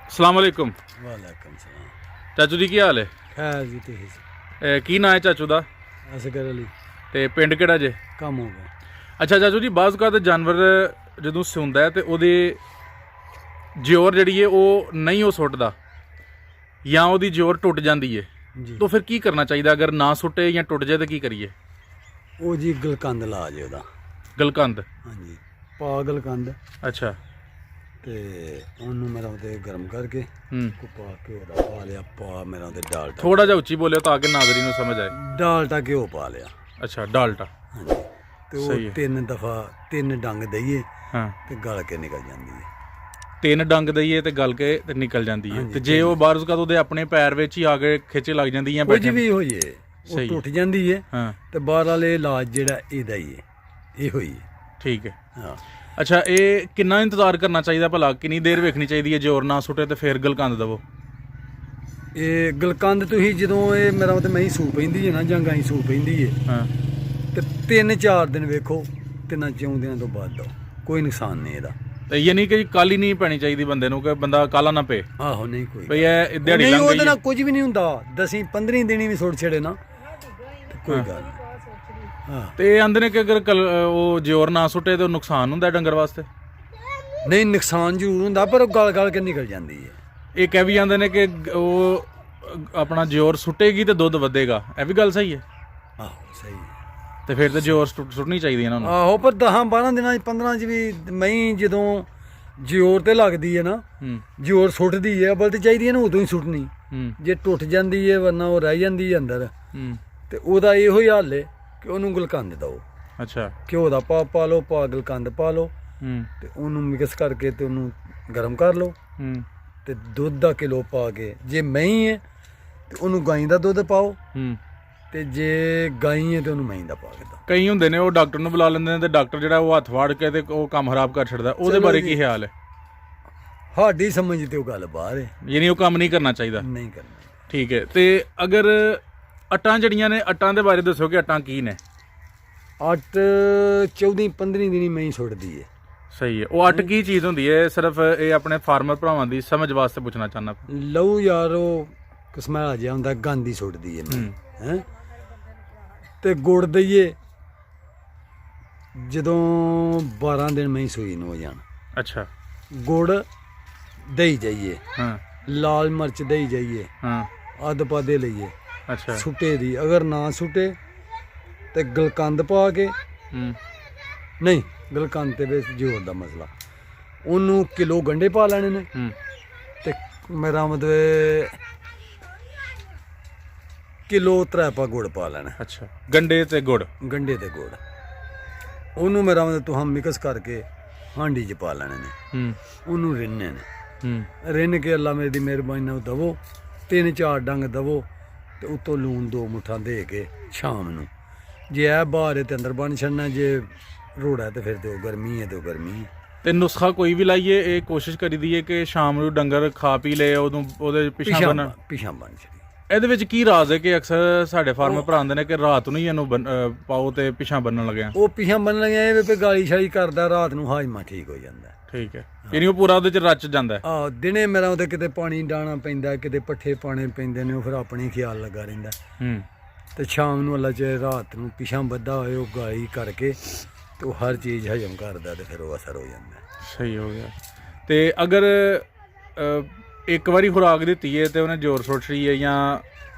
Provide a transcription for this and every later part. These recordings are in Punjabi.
अस्सलाम वालेकुम। वालेकुम सलाम। चाचू जी की हाल है? खैर जी तुसीं की नाम है चाचू का? असगर अली ते पिंड केड़ा जे? कम हो गया। अच्छा चाचू जी, बाज़ औक़ात जानवर जदों सूंदा है तो ओहदी जोर जिहड़ी है वो नहीं हो सुट्टदा या ओहदी जोर टुट जाती है, जी तो फिर की करना चाहिए? अगर ना सुटे या टुट जाए तो की करिए? वो जी गलकंद लाज ओहदा। गलकंद? हाँ जी, पा गलकंद अच्छा। ते ओनू मेरा उते गर्म करके को पा के ओहदा पा लिया। पा मेरा उते डालटा थोड़ा जा उच्ची बोलियो ताकि नाज़रीन नूं समझ आए। डालटा घ्यो पा लिया। अच्छा, डालटा। हाँ जी, तो सही है। वो 3 दफ़ा 3 डंग दईए हाँ, ते गल के निकल जाती है। 3 डंग दईए तो गल के ते निकल जाती है। हाँ जी, तो जे वो बाज़ औक़ात ओहदे अपने पैर विच ही आके खिंचे लग जाती है कुछ बैठे? भी होइए वो सही है। टुट जाती है। हाँ ते बाहर वाले इलाज जेड़ा एदा ही है, ये होई है। ठीक है। हाँ, अच्छा, ये कितना इंतजार करना चाहिए भला? कितनी देर वेखनी चाहिए जोर ना सुटे तो फिर गलकंद दवो? ਇਹ ਗਲਕੰਦ ਤੁਸੀਂ ਜਦੋਂ ਇਹ ਮੇਰਾ ਮਤਲਬ ਮਹੀਂ ਸੂ ਪੈਂਦੀ ਹੈ ਨਾ ਜਾਂ ਗਾਈ ਸੂ ਪੈਂਦੀ ਹੈ हाँ ਤੇ 3-4 ਦਿਨ ਵੇਖੋ, 3-4 ਦਿਨਾਂ ਤੋਂ ਬਾਅਦ ਦੋ, ਕੋਈ ਨੁਕਸਾਨ ਨਹੀਂ ਇਹਦਾ। तो यानी कि कल ही नहीं पैनी चाहिए बंदे नूं कि बंदा काला ना पे ਆਹੋ ਨਹੀਂ ਕੋਈ भई ये दिहाड़ी ਨਹੀਂ, लंघ ਉਹਦੇ गई ਨਾਲ है। ਕੁਝ ਵੀ ਨਹੀਂ ਹੁੰਦਾ। 10-15 ਦਿਨ ਵੀ ਸੁੱਟ ਛੜੇ ਨਾ ਤੇ ਕੋਈ ਗੱਲ ਨਹੀਂ। ਹਾਂ, ते आंदे ने कि अगर कल वो जोर ना सुटे तो नुकसान हुंदा है डंगर वास्ते? ਨਹੀਂ ਨੁਕਸਾਨ ਜ਼ਰੂਰ ਹੁੰਦਾ ਪਰ ਉਹ ਗਲ ਕੇ ਨਿਕਲ ਜਾਂਦੀ ਹੈ। ये कह भी आंदे ने कि वो अपना जोर सुटेगी तो दुध वधेगा, ये भी गल सही है? ਆਹੋ ਸਹੀ ਹੈ। तो फिर तो जोर सुटनी चाहिए इन्हां नूं। ਆਹੋ ਪਰ 10-12 ਦਿਨਾਂ 'ਚ 15 'ਚ ਵੀ ਮਹੀਂ ਜਦੋਂ ਜ਼ੋਰ ਤੇ ਲੱਗਦੀ ਹੈ ਨਾ, ਜ਼ੋਰ ਸੁੱਟਦੀ ਹੈ ਅਬਲ ਤੇ ਚਾਹੀਦੀ ਹੈ ਨਾ ਉਦੋਂ ਹੀ ਸੁੱਟਣੀ। ਜੇ ਟੁੱਟ ਜਾਂਦੀ ਹੈ ਵਰਨਾ ਉਹ ਰਹਿ ਜਾਂਦੀ ਹੈ ਅੰਦਰ, ਤੇ ਉਹਦਾ ਇਹੋ ਹੀ ਹੱਲ ਹੈ ਕਿ ਉਹਨੂੰ ਗਲਕੰਦ ਦਿਓ। अच्छा। ਘਿਓ ਦਾ ਪਾ ਲਓ, ਪਾ ਗਲਕੰਦ ਪਾ ਲਓ ਤੇ ਉਹਨੂੰ ਮਿਕਸ ਕਰਕੇ ਤੇ ਉਹਨੂੰ ਗਰਮ ਕਰ ਲਓ ਤੇ ਦੁੱਧ ਦਾ ਕਿਲੋ ਪਾ ਕੇ, ਜੇ ਮਹੀਂ ਹੈ ਤੇ ਉਹਨੂੰ ਗਾਈ ਦਾ ਦੁੱਧ ਪਾਓ ਤੇ ਜੇ ਗਾਈ ਹੈ ਤੇ ਉਹਨੂੰ ਮਹੀਂ ਦਾ ਪਾ ਕੇ ਦਿਓ। ਕਈ ਹੁੰਦੇ ਨੇ ਉਹ ਡਾਕਟਰ ਨੂੰ ਬੁਲਾ ਲੈਂਦੇ ਨੇ ਤੇ ਡਾਕਟਰ ਜਿਹੜਾ ਉਹ ਹੱਥ ਫਾੜ ਕੇ ਤੇ ਉਹ ਕੰਮ ਖਰਾਬ ਕਰ ਛੱਡਦਾ, ਉਹਦੇ ਬਾਰੇ ਕੀ ਖਿਆਲ ਹੈ? ਸਾਡੀ ਸਮਝ ਤੇ ਉਹ ਗੱਲ ਬਾਹਰ ਹੈ, ਯਾਨੀ ਉਹ ਕੰਮ ਨਹੀਂ ਕਰਨਾ ਚਾਹੀਦਾ? ਨਹੀਂ ਕਰਨਾ। ਠੀਕ ਹੈ। ਤੇ ਅਗਰ ਅਟਾਂ ਜਿਹੜੀਆਂ ਨੇ, ਅਟਾਂ ਦੇ ਬਾਰੇ ਦੱਸੋ ਕਿ ਅਟਾਂ ਕੀ ਨੇ? 14-15 ਦਿਨ ਮਹੀਂ ਸੁੱਟਦੀ ਹੈ। ਸਹੀ ਹੈ। ਉਹ ਅੱਟ ਕੀ ਚੀਜ਼ ਹੁੰਦੀ ਹੈ? ਸਿਰਫ ਇਹ ਆਪਣੇ ਫਾਰਮਰ ਭਰਾਵਾਂ ਦੀ ਸਮਝ ਵਾਸਤੇ ਪੁੱਛਣਾ ਚਾਹੁੰਦਾ। ਲਹੂ ਯਾਰ ਉਹ ਕਸਮੈਲਾ ਜਿਹਾ ਹੁੰਦਾ, ਗੰਦ ਹੀ ਸੁੱਟਦੀ ਹੈ ਹੈ। ਤੇ ਗੁੜ ਦਈਏ ਜਦੋਂ 12 ਦਿਨ ਮਹੀਂ ਸੂਈ ਨੂੰ ਹੋ ਜਾਣ। ਅੱਛਾ। ਗੁੜ ਦਈ ਜਾਈਏ, ਹਾਂ ਲਾਲ ਮਿਰਚ ਦਈ ਜਾਈਏ, ਹਾਂ। ਅੱਧ ਪਾਦੇ ਲਈਏ ਅੱਛਾ। ਸੁੱਟੇ ਦੀ। ਅਗਰ ਨਾ ਸੁੱਟੇ ਤੇ ਗਲਕੰਦ ਪਾ ਕੇ, ਨਹੀਂ ਗਲਕੰਦ ਤੇ ਵਿੱਚ ਜ਼ੋਰ ਦਾ ਮਸਲਾ, ਉਹਨੂੰ ਕਿਲੋ ਗੰਢੇ ਪਾ ਲੈਣੇ ਨੇ ਤੇ ਮੇਰਾ ਮਤਲਬ ਕਿਲੋ ਤਰੈਪਾ ਗੁੜ ਪਾ ਲੈਣਾ। ਅੱਛਾ, ਗੰਡੇ ਤੇ ਗੁੜ? ਗੰਢੇ ਤੇ ਗੁੜ, ਉਹਨੂੰ ਮੇਰਾ ਮਤਲਬ ਤੁਹਾਂ ਮਿਕਸ ਕਰਕੇ ਹਾਂਡੀ 'ਚ ਪਾ ਲੈਣੇ ਨੇ। ਉਹਨੂੰ ਰਿੰਨ੍ਹਣੇ ਨੇ। ਰਿੰਨ ਕੇ ਅੱਲਾ ਮੇਰੀ ਦੀ ਮਿਹਰਬਾਨੀ ਨਾਲ ਦਵੋ, 3-4 ਡੰਗ ਦਵੋ ਤੇ ਉੱਤੋਂ ਲੂਣ 2 ਮੁੱਠਾਂ ਦੇ ਕੇ ਸ਼ਾਮ ਨੂੰ, ਜੇ ਇਹ ਬਾਹਰ ਹੈ ਤੇ ਅੰਦਰ ਬਣ ਛੱਡਣਾ, ਜੇ ਰੋੜਾ ਤੇ ਫਿਰ ਤੇ ਉਹ ਗਰਮੀ ਹੈ ਤੇ ਉਹ ਗਰਮੀ ਹੈ। ਤੇ ਨੁਸਖਾ ਕੋਈ ਵੀ ਲਾਈਏ, ਇਹ ਕੋਸ਼ਿਸ਼ ਕਰੀ ਦੀ ਹੈ ਕਿ ਸ਼ਾਮ ਨੂੰ ਡੰਗਰ ਖਾ ਪੀ ਲਏ ਉਦੋਂ ਉਹਦੇ ਪਿਛਾਂ ਬੰਨਣ। ਪਿਛਾਂ ਬਣ ਛੜੀ। ਇਹਦੇ ਵਿੱਚ ਕੀ ਰਾਜ਼ ਹੈ ਕਿ ਅਕਸਰ ਸਾਡੇ ਫਾਰਮਰ ਭਰਾ ਆਉਂਦੇ ਨੇ ਕਿ ਰਾਤ ਨੂੰ ਹੀ ਇਹਨੂੰ ਪਾਓ ਤੇ ਪਿਛਾਂ ਬੰਨਣ ਲੱਗਿਆ? ਉਹ ਪਿਛਾਂ ਬੰਨਣ ਲੱਗਿਆ ਇਹ ਵੀ ਗਾਲੀ ਸ਼ਾਲੀ ਕਰਦਾ, ਰਾਤ ਨੂੰ ਹਾਜ਼ਮਾ ਠੀਕ ਹੋ ਜਾਂਦਾ। ਠੀਕ ਹੈ, ਯਾਨੀ ਉਹ ਪੂਰਾ ਉਹਦੇ ਚ ਰਚ ਜਾਂਦਾ? ਆਹ ਦਿਨੇ ਮੇਰਾ ਉਹਦੇ ਕਿਤੇ ਪਾਣੀ ਡਾਣਾ ਪੈਂਦਾ, ਕਿਤੇ ਪੱਠੇ ਪਾਣੇ ਪੈਂਦੇ ਨੇ, ਉਹ ਫਿਰ ਆਪਣੇ ਖਿਆਲ ਲੱਗਾ ਰਹਿੰਦਾ। ਤੇ ਸ਼ਾਮ ਨੂੰ ਅੱਲਾ ਚ ਰਾਤ ਨੂੰ ਪਿਛਾਂ ਬੱਧਾ ਹੋਏ ਉਹ ਗਾਲੀ ਕਰਕੇ ਤੇ ਉਹ ਹਰ ਚੀਜ਼ ਹਜਮ ਕਰਦਾ ਤੇ ਫਿਰ ਉਹ ਅਸਰ ਹੋ ਜਾਂਦਾ। ਸਹੀ ਹੋ ਗਿਆ। ਤੇ ਅਗਰ ਇੱਕ ਵਾਰੀ ਖੁਰਾਕ ਦਿੱਤੀ ਹੈ ਤੇ ਉਹਨੇ ਜ਼ੋਰ ਸੁੱਟ ਰਹੀ ਹੈ, ਜਾਂ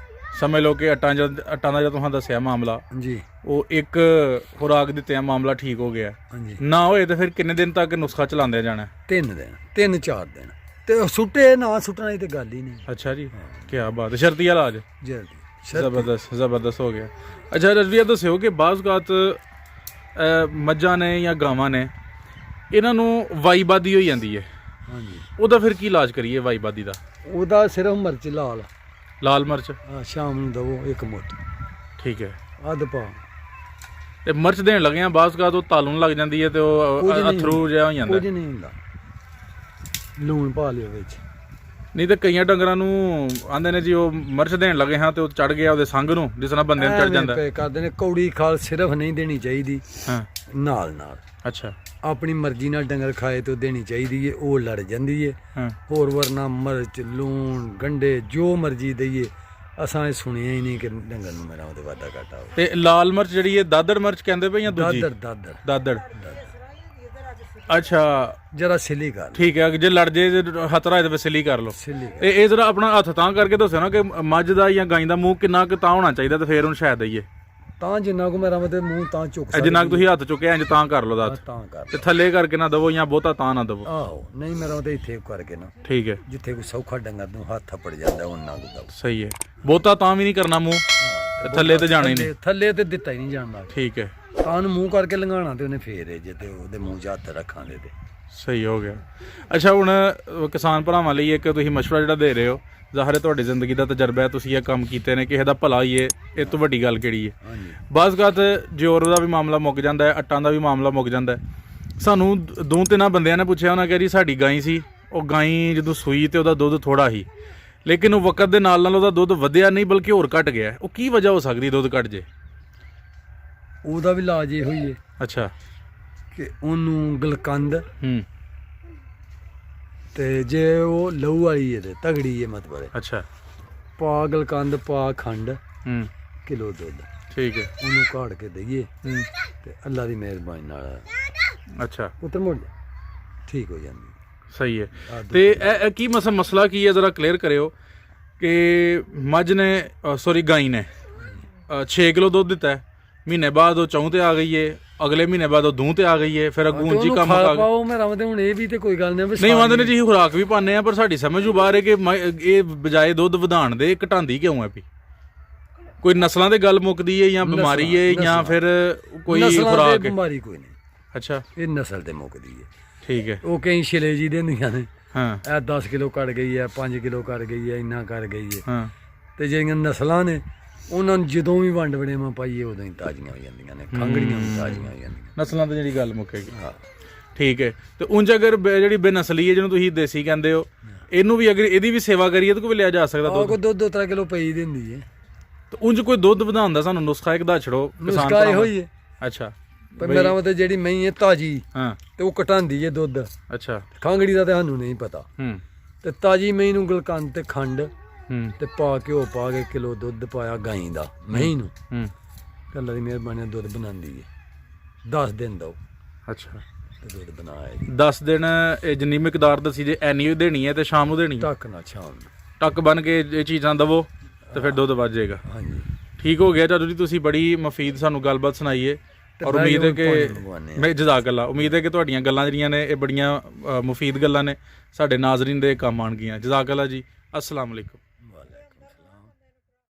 ਸਮਝ ਲਓ ਕਿ ਅਟਾਂ ਦਾ ਜੋ ਤੁਹਾਨੂੰ ਦੱਸਿਆ ਮਾਮਲਾ ਜੀ, ਉਹ ਇੱਕ ਖੁਰਾਕ ਦਿੱਤਿਆਂ ਮਾਮਲਾ ਠੀਕ ਹੋ ਗਿਆ, ਹਾਂਜੀ, ਨਾ ਹੋਏ ਤਾਂ ਫਿਰ ਕਿੰਨੇ ਦਿਨ ਤੱਕ ਨੁਸਖਾ ਚਲਾਉਂਦੇ ਜਾਣਾ? 3 ਦਿਨ 3-4 ਦਿਨ ਤੇ ਸੁੱਟੇ ਨਾ ਸੁੱਟਣਾ ਇਹ ਤੇ ਗੱਲ ਹੀ ਨਹੀਂ। ਅੱਛਾ ਜੀ, ਕੀ ਬਾਤ ਹੈ। ਸ਼ਰਤੀਆ ਇਲਾਜ? ਜਲਦੀ ਜ਼ਬਰਦਸਤ ਹੋ ਗਿਆ। ਅੱਛਾ ਰਜ਼ਵੀਆ, ਦੱਸਿਓ ਕਿ ਬਾਜ਼ ਔਕਾਤ ਮੱਝਾਂ ਨੇ ਜਾਂ ਗਾਵਾਂ ਨੇ, ਇਹਨਾਂ ਨੂੰ ਵਾਈਬਾਦੀ ਹੋ ਜਾਂਦੀ ਹੈ, ਹਾਂਜੀ, ਉਹਦਾ ਫਿਰ ਕੀ ਇਲਾਜ ਕਰੀਏ ਵਾਈਬਾਦੀ ਦਾ? ਉਹਦਾ ਸਿਰਫ ਮਿਰਚ ਲਾਲ ਮਿਰਚ? ਸ਼ਾਮ ਨੂੰ ਦਵੋ 1 ਮੁੱਠ, ਠੀਕ ਹੈ। ਅੱਧ ਪਾ। ਤੇ ਮਿਰਚ ਦੇਣ ਲੱਗਿਆ ਬਾਜ਼ ਔਕਾਤ ਉਹ ਤਾਲੂਣ ਲੱਗ ਜਾਂਦੀ ਹੈ ਤੇ ਉਹ ਅਥਰੂ ਜਿਹਾ ਹੋ ਜਾਂਦਾ? ਕੁਝ ਨਹੀਂ ਹੁੰਦਾ, ਲੂਣ ਪਾ ਲਿਓ ਵਿੱਚ। ਨਹੀਂ ਤਾਂ ਕਈਆਂ ਡੰਗਰਾਂ ਨੂੰ ਆਂਦੇ ਨੇ ਜੀ ਉਹ ਮਿਰਚ ਦੇਣ ਲੱਗੇ ਹਾਂ ਤੇ ਉਹ ਚੜ ਗਿਆ ਉਹਦੇ ਸੰਗ ਨੂੰ, ਜਿਸ ਨਾਲ ਬੰਦੇ ਨੂੰ ਚੜ ਜਾਂਦਾ। ਕਰਦੇ ਨੇ ਕੌੜੀ ਖਾਲ ਸਿਰਫ ਨਹੀਂ ਦੇਣੀ ਚਾਹੀਦੀ। ਹਾਂ, ਨਾਲ ਨਾਲ ਅੱਛਾ ਆਪਣੀ ਮਰਜ਼ੀ ਨਾਲ ਡੰਗਰ ਖਾਏ ਤੇ ਦੇਣੀ ਚਾਹੀਦੀ ਏ, ਉਹ ਲੜ ਜਾਂਦੀ ਏ। ਹਾਂ ਹੋਰ ਵਰਨਾ ਮਿਰਚ ਲੂਣ ਗੰਢੇ ਜੋ ਮਰਜ਼ੀ ਦਈਏ, ਅਸਾਂ ਇਹ ਸੁਣਿਆ ਹੀ ਨਹੀਂ ਕਿ ਡੰਗਰ ਨੂੰ ਮੇਰਾ ਉਹਦੇ ਵਾਧਾ ਘਾਟਾ ਹੋਵੇ। ਤੇ ਲਾਲ ਮਿਰਚ ਜਿਹੜੀ ਇਹ ਦਾਦੜ ਮਿਰਚ ਕਹਿੰਦੇ ਪਏ ਜਾਂ ਦੂਜੀ ਦਾਦਰ ਦਾਦੜ ਅੱਛਾ ਜਰਾ ਸਿੱਲੀ ਕਰ ਠੀਕ ਹੈ ਜੇ ਲੜ ਜੇ ਹਤਰਾ ਤੇ ਵਸਿਲੀ ਕਰ ਲਓ ਸਿੱਲੀ ਕਰ। ਤੇ ਇਹ ਜਰਾ ਆਪਣਾ ਹੱਥ ਤਾਂ ਕਰਕੇ ਦੱਸੋ ਨਾ ਕਿ ਮੱਝ ਦਾ ਜਾਂ ਗਾਂ ਦਾ ਮੂੰਹ ਕਿੰਨਾ ਕੁ ਤਾਂ ਹੋਣਾ ਚਾਹੀਦਾ ਤੇ ਫਿਰ ਉਹਨੂੰ ਸ਼ਾਇਦ ਦਈਏ ਤਾਂ ਜਿੰਨਾ ਕੋ ਮੇਰਾ ਮਤਲਬ ਮੂੰਹ ਤਾਂ ਚੁੱਕ ਜਿੰਨਾ ਕੁ ਤੁਸੀਂ ਹੱਥ ਚੁੱਕਿਆ ਇੰਜ ਤਾਂ ਕਰ ਲਓ ਦੱਸ ਤਾਂ ਕਰ। ਤੇ ਥੱਲੇ ਕਰਕੇ ਨਾ ਦਵੋ ਜਾਂ ਬਹੁਤਾ ਤਾਂ ਨਾ ਦਵੋ ਆਹੋ ਨਹੀਂ ਮੇਰਾ ਮਤਲਬ ਇੱਥੇ ਕਰਕੇ ਨਾ ਠੀਕ ਹੈ ਜਿੱਥੇ ਕੋਈ ਸੌਖਾ ਡੰਗਰ ਨੂੰ ਹੱਥ ਥੱਪੜ ਜਾਂਦਾ ਉਹਨਾਂ ਕੋ ਦਓ। ਸਹੀ ਹੈ ਬਹੁਤਾ ਤਾਂ ਵੀ ਨਹੀਂ ਕਰਨਾ ਮੂੰਹ ਤੇ ਥੱਲੇ ਤੇ ਜਾਣਾ ਹੀ ਨਹੀਂ ਥੱਲੇ ਤੇ ਦਿੱਤਾ ਹੀ ਨਹੀਂ ਜਾਂਦਾ। ਠੀਕ ਹੈ ਤਾਂ ਨੂੰ ਮੂੰਹ ਕਰਕੇ ਲੰਘਾਣਾ ਤੇ ਉਹਨੇ ਫੇਰ ਜੇ ਤੇ ਉਹਦੇ ਮੂੰਹ 'ਚ ਹੱਥ ਰੱਖਾਂਗੇ ਤੇ ਸਹੀ ਹੋ ਗਿਆ। ਅੱਛਾ ਹੁਣ ਕਿਸਾਨ ਭਰਾਵਾਂ ਲਈ ਇੱਕ ਤੁਸੀਂ ਮਸ਼ਵਰਾ ਜਿਹੜਾ ਦੇ ਰਹੇ ਹੋ, ਜ਼ਾਹਰ ਹੈ ਤੁਹਾਡੀ ਜ਼ਿੰਦਗੀ ਦਾ ਤਜਰਬਾ ਹੈ, ਤੁਸੀਂ ਇਹ ਕੰਮ ਕੀਤੇ ਨੇ, ਕਿਸੇ ਦਾ ਭਲਾ ਹੀ ਹੈ, ਇਹ ਤੋਂ ਵੱਡੀ ਗੱਲ ਕਿਹੜੀ ਹੈ। ਹਾਂਜੀ ਬਾਜ਼ਗਤ ਜ਼ੋਰ ਦਾ ਵੀ ਮਾਮਲਾ ਮੁੱਕ ਜਾਂਦਾ ਹੈ, ਅੱਟਾਂ ਦਾ ਵੀ ਮਾਮਲਾ ਮੁੱਕ ਜਾਂਦਾ ਹੈ। ਸਾਨੂੰ ਦੋ ਤਿੰਨਾਂ ਬੰਦਿਆਂ ਨੇ ਪੁੱਛਿਆ, ਉਹਨਾਂ ਕਿਹਾ ਜੀ ਸਾਡੀ ਗਾਂ ਸੀ, ਉਹ ਗਾਂ ਜਦੋਂ ਸੂਈ ਤੇ ਉਹਦਾ ਦੁੱਧ ਥੋੜਾ ਹੀ, ਲੇਕਿਨ ਉਹ ਵਕਤ ਦੇ ਨਾਲ ਨਾਲ ਉਹਦਾ ਦੁੱਧ ਵਧਿਆ ਨਹੀਂ ਬਲਕਿ ਹੋਰ ਘਟ ਗਿਆ। ਉਹ ਕੀ ਵਜ੍ਹਾ ਹੋ ਸਕਦੀ ਦੁੱਧ ਘਟ ਜੇ? ਉਹਦਾ ਵੀ ਇਲਾਜ ਇਹੋ ਹੀ ਹੈ ਅੱਛਾ ਕਿ ਉਹਨੂੰ ਗਲਕੰਦ ਹੂੰ ਤੇ ਜੇ ਉਹ ਲਹੂ ਵਾਲੀ ਹੈ ਤੇ ਤਗੜੀ ਹੈ ਮਤਲਬ ਅੱਛਾ ਪਾ ਗਲਕੰਦ ਪਾ ਖੰਡ ਹੂੰ ਕਿਲੋ ਦੁੱਧ ਠੀਕ ਹੈ ਉਹਨੂੰ ਕਾੜ ਕੇ ਦਈਏ ਹੂੰ ਤੇ ਅੱਲਾ ਦੀ ਮਿਹਰਬਾਨੀ ਨਾਲ ਅੱਛਾ ਪੁੱਤਰ ਮੁੜ ਠੀਕ ਹੋ ਜਾਂਦੀ। ਸਹੀ ਹੈ। ਤੇ ਇਹ ਕੀ ਮਸਲਾ ਕੀ ਹੈ ਜ਼ਰਾ ਕਲੀਅਰ ਕਰਿਓ ਕਿ ਮੱਝ ਨੇ ਸੌਰੀ ਗਾਂ ਨੇ 6 ਕਿਲੋ ਦੁੱਧ ਦਿੱਤਾ ਹੈ, ਮਹੀਨੇ ਬਾਅਦ ਉਹ 4 ਤੇ ਆ ਗਈ ਹੈ, ਅਗਲੇ ਮਹੀਨੇ ਬਾਅਦ ਉਹ 2 ਤੇ ਆ ਗਈ ਹੈ, ਫਿਰ ਅਗੂੰ ਜੀ ਕੰਮ ਆ ਪਾਓ ਮੇਰਾ ਮਤਲਬ ਹੁਣ ਇਹ ਵੀ ਤੇ ਕੋਈ ਗੱਲ ਨਹੀਂ ਮੰਨਦੇ ਨੇ ਜੀ ਖੁਰਾਕ ਵੀ ਪਾਉਂਦੇ ਆ, ਪਰ ਸਾਡੀ ਸਮਝ ਨੂੰ ਬਾਹਰ ਹੈ ਕਿ ਇਹ ਬਜਾਏ ਦੁੱਧ ਵਧਾਉਣ ਦੇ ਘਟਾਉਂਦੀ ਕਿਉਂ ਹੈ? ਵੀ ਕੋਈ ਨਸਲਾਂ ਦੇ ਗੱਲ ਮੁੱਕਦੀ ਹੈ ਜਾਂ ਬਿਮਾਰੀ ਹੈ ਜਾਂ ਫਿਰ ਕੋਈ ਖੁਰਾਕ ਹੈ? ਬਿਮਾਰੀ ਕੋਈ ਨਹੀਂ। ਅੱਛਾ ਇਹ ਨਸਲ ਤੇ ਮੁੱਕਦੀ ਹੈ। ਠੀਕ ਹੈ। ਉਹ ਕਈ ਛਿਲੇ ਜੀ ਦੇ ਹੁੰਦੀਆਂ ਨੇ, ਹਾਂ ਇਹ 10 ਕਿਲੋ ਕੱਢ ਗਈ ਹੈ, 5 ਕਿਲੋ ਕੱਢ ਗਈ ਹੈ, ਇੰਨਾ ਕਰ ਗਈ ਹੈ। ਹਾਂ ਤੇ ਜਿਹੜੀਆਂ ਨਸਲਾਂ ਨੇ ਉਹਨਾਂ ਨੂੰ ਜਦੋਂ ਵੀ ਵੰਡ ਵੜੇਵਾਂ ਪਾਈਏ ਉਦੋਂ ਹੀ ਤਾਜ਼ੀਆਂ ਹੋ ਜਾਂਦੀਆਂ ਨੇ, ਖੰਗੜੀਆਂ ਵੀ ਤਾਜ਼ੀਆਂ ਹੋ ਜਾਂਦੀਆਂ ਨਸਲਾਂ ਤੇ ਜਿਹੜੀ ਗੱਲ ਮੁੱਕੇਗੀ। ਹਾਂ ਠੀਕ ਹੈ। ਤੇ ਉਂਝ ਅਗਰ ਜਿਹੜੀ ਬੇਨਸਲੀ ਹੈ ਜਿਹਨੂੰ ਤੁਸੀਂ ਦੇਸੀ ਕਹਿੰਦੇ ਹੋ, ਇਹਨੂੰ ਵੀ ਅਗਰ ਇਹਦੀ ਵੀ ਸੇਵਾ ਕਰੀਏ ਤਾਂ ਕੋਈ ਲਿਆ ਜਾ ਸਕਦਾ ਦੁੱਧ? ਕੋਈ 2-3 ਕਿਲੋ ਪਈ ਦੀ ਹੁੰਦੀ ਹੈ। ਤੇ ਉਂਝ ਕੋਈ ਦੁੱਧ ਵਧਾਉਣ ਦਾ ਸਾਨੂੰ ਨੁਸਖਾ ਇੱਕ ਦੱਸ ਛੜੋ ਨੁਸਖਾ ਇਹੋ ਹੀ ਹੈ। ਅੱਛਾ ਪਰ ਮੇਰਾ ਮਤਲਬ ਜਿਹੜੀ ਮਹੀਂ ਹੈ ਤਾਜ਼ੀ ਹਾਂ ਤੇ ਉਹ ਘਟਾਉਂਦੀ ਹੈ ਦੁੱਧ। ਅੱਛਾ ਖੰਗੜੀ ਦਾ ਤਾਂ ਸਾਨੂੰ ਨਹੀਂ ਪਤਾ। ਹੂੰ ਤੇ ਤਾਜ਼ੀ ਮਹੀਂ ਨੂੰ ਗਲਕੰਦ ਤੇ ਖੰਡ ਹੂੰ ਤੇ ਪਾ ਘਿਓ ਪਾ ਕੇ ਕਿਲੋ ਦੁੱਧ ਪਾਇਆ ਗਾਂ ਦਾ ਮਹੀਂ ਨੂੰ, ਹੂੰ ਅੱਲਾ ਦੀ ਮਿਹਰਬਾਨੀ ਨਾਲ ਦੁੱਧ ਬਣਾਉਂਦੀ ਹੈ। 10 ਦਿਨ ਦੋ ਅੱਛਾ ਤੇ ਦੁੱਧ ਬਣਾਇਆ ਜੀ। 10 ਦਿਨ ਇਹ ਜਿੰਨੀ ਮਿਕਦਾਰ ਦੱਸੀ ਜੇ ਐਨੀ ਦੇਣੀ ਹੈ ਤੇ ਸ਼ਾਮ ਨੂੰ ਦੇਣੀ ਹੈ? ਟੱਕ ਨਾ ਸ਼ਾਮ ਨੂੰ ਟੱਕ ਬਣ ਕੇ ਇਹ ਚੀਜ਼ਾਂ ਦਵੋ ਤੇ ਫਿਰ ਦੁੱਧ ਵੱਧ ਜਾਏਗਾ। ਹਾਂਜੀ ਠੀਕ ਹੋ ਗਿਆ ਜਦੋਂ ਜੀ ਤੁਸੀਂ ਬੜੀ ਮਫੀਦ ਸਾਨੂੰ ਗੱਲਬਾਤ ਸੁਣਾਈਏ ਔਰ ਉਮੀਦ ਹੈ ਕਿ ਮੈਂ ਜਜ਼ਾਕ-ਅੱਲਾ ਉਮੀਦ ਹੈ ਕਿ ਤੁਹਾਡੀਆਂ ਗੱਲਾਂ ਜਿਹੜੀਆਂ ਨੇ ਇਹ ਬੜੀਆਂ ਮੁਫੀਦ ਗੱਲਾਂ ਨੇ, ਸਾਡੇ ਨਾਜ਼ਰੀਨ ਦੇ ਕੰਮ ਆਉਣਗੀਆਂ। ਜਜ਼ਾਕ-ਅੱਲਾ ਜੀ। अस्सलाम वालेकुम।